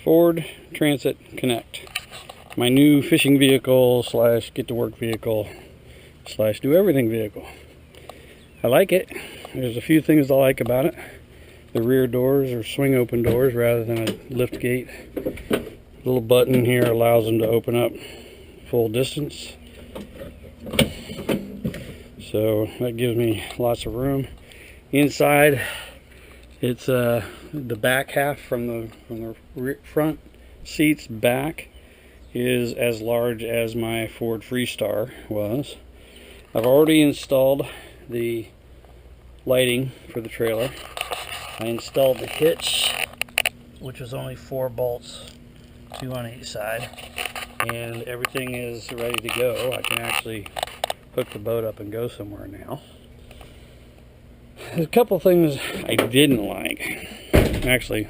Ford Transit Connect. My new fishing vehicle slash get to work vehicle slash do everything vehicle. I like it. There's a few things I like about it. The rear doors are swing open doors rather than a lift gate. Little button here allows them to open up full distance. So that gives me lots of room. Inside, it's the back half from the front seats back is as large as my Ford Freestar was. I've already installed the lighting for the trailer. I installed the hitch, which was only 4 bolts, 2 on each side, and everything is ready to go. I can actually hook the boat up and go somewhere now. There's a couple things I didn't like. Actually,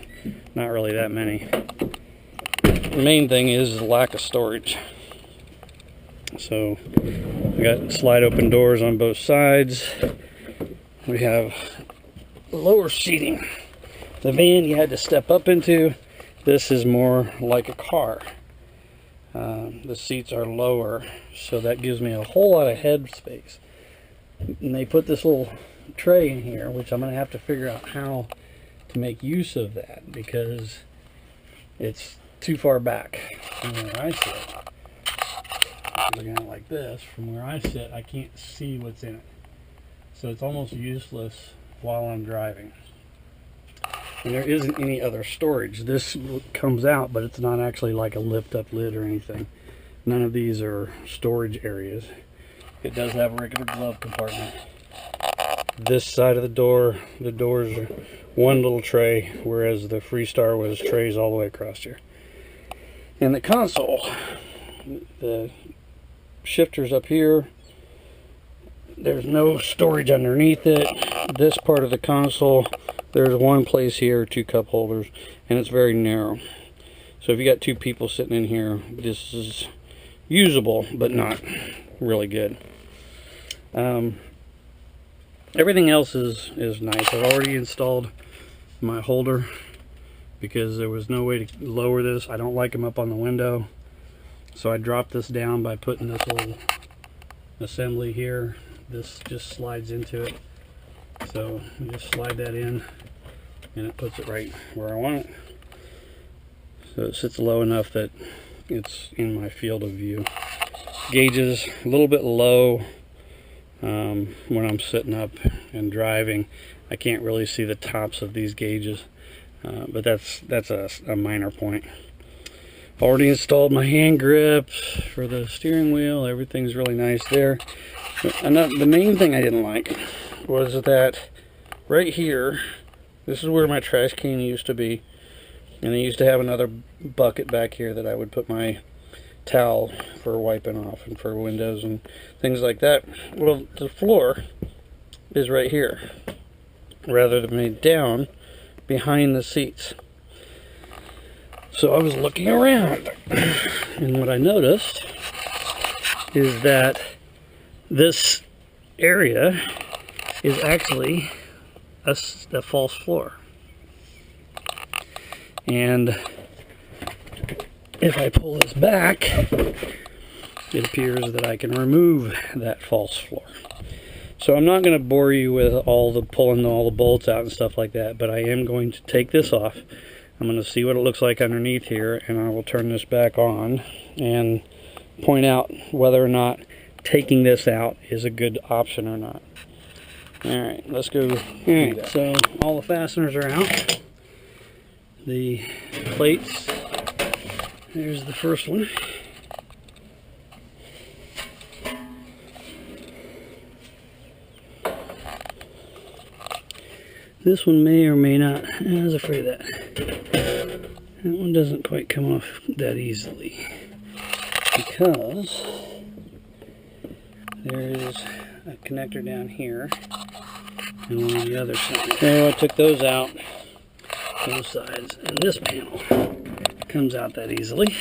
not really that many. The main thing is the lack of storage. So, we got slide open doors on both sides. We have lower seating. The van you had to step up into. This is more like a car. The seats are lower, so that gives me a whole lot of head space. And they put this little tray in here, which I'm going to have to figure out how to make use of that, because it's too far back from where I sit. Looking at it like this, from where I sit, I can't see what's in it. So it's almost useless while I'm driving. And there isn't any other storage. This comes out, but it's not actually like a lift up lid or anything. None of these are storage areas. It does have a regular glove compartment. This side of the doors are one little tray, whereas the Freestar was trays all the way across here. And the console, the shifter's up here. There's no storage underneath it. This part of the console, there's one place here, 2 cup holders, and it's very narrow. So if you got 2 people sitting in here, this is usable, but not really good. Everything else is nice. I've already installed my holder because there was no way to lower this. I don't like them up on the window. So I dropped this down by putting this little assembly here. This just slides into it. So you just slide that in and it puts it right where I want it. So it sits low enough that it's in my field of view. Gauges a little bit low when I'm sitting up and driving. I can't really see the tops of these gauges, but that's a minor point. Already installed my hand grips for the steering wheel. Everything's really nice there. The main thing I didn't like was that right here, this is where my trash can used to be, and I used to have another bucket back here that I would put my towel for wiping off and for windows and things like that. Well, the floor is right here rather than made down behind the seats. So I was looking around, and what I noticed is that this area is actually a false floor. And if I pull this back, it appears that I can remove that false floor. So I'm not going to bore you with pulling all the bolts out and stuff like that, but I am going to take this off. I'm going to see what it looks like underneath here, and I will turn this back on and point out whether or not taking this out is a good option or not. Alright, let's go. Alright, so all the fasteners are out. The plates, there's the first one. This one may or may not. I was afraid of that. That one doesn't quite come off that easily, because there is a connector down here and one on the other side. So I took those out, both sides, and this panel comes out that easily.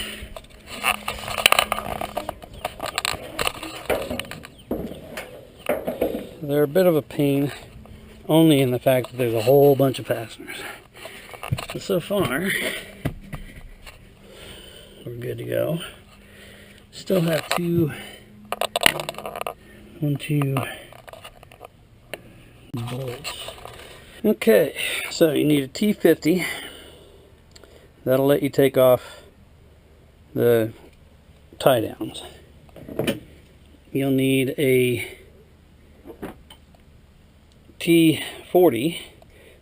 They're a bit of a pain, only in the fact that there's a whole bunch of fasteners. But so far, good to go. Still have two bolts. Okay, so you need a T50. That'll let you take off the tie downs. You'll need a T40,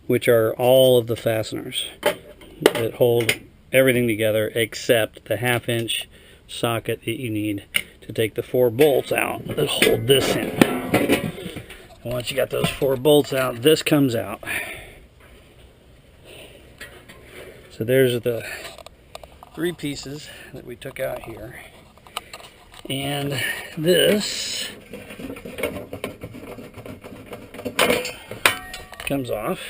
which are all of the fasteners that hold everything together except the 1/2-inch socket that you need to take the 4 bolts out that hold this in. And once you got those 4 bolts out, this comes out. So there's the 3 pieces that we took out here. And this comes off.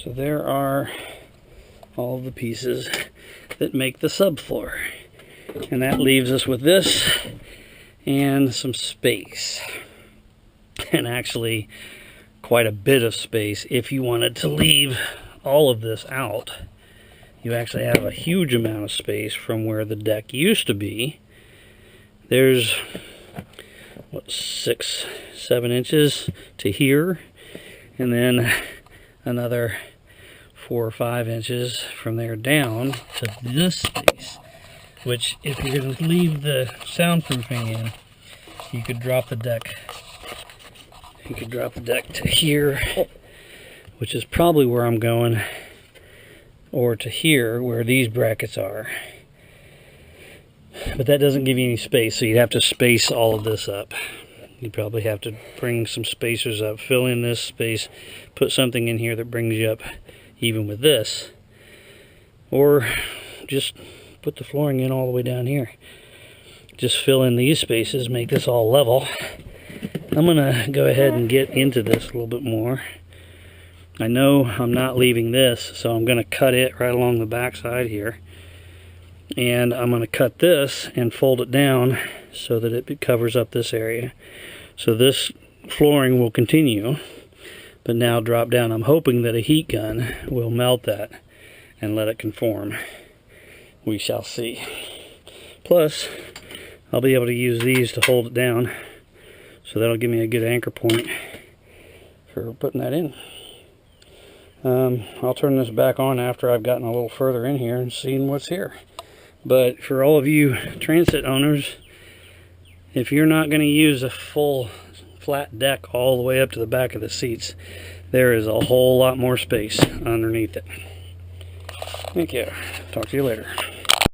So there are all the pieces that make the subfloor. And that leaves us with this and some space. And actually quite a bit of space. If you wanted to leave all of this out, you actually have a huge amount of space from where the deck used to be. There's, what, 6-7 inches to here, and then another 4 or 5 inches from there down to this space, which if you're going to leave the soundproofing in, you could drop the deck. You could drop the deck to here, which is probably where I'm going, or to here where these brackets are. But that doesn't give you any space, so you'd have to space all of this up. You'd probably have to bring some spacers up, fill in this space, put something in here that brings you up even with this, or just put the flooring in all the way down here. Just fill in these spaces, make this all level. I'm gonna go ahead and get into this a little bit more. I know I'm not leaving this, so I'm gonna cut it right along the back side here. And I'm gonna cut this and fold it down so that it covers up this area. So this flooring will continue, but now drop down. I'm hoping that a heat gun will melt that and let it conform. We shall see. Plus, I'll be able to use these to hold it down. So that'll give me a good anchor point for putting that in. I'll turn this back on after I've gotten a little further in here and seen what's here. But for all of you transit owners, if you're not going to use a full flat deck all the way up to the back of the seats, there is a whole lot more space underneath it. Thank you. Talk to you later.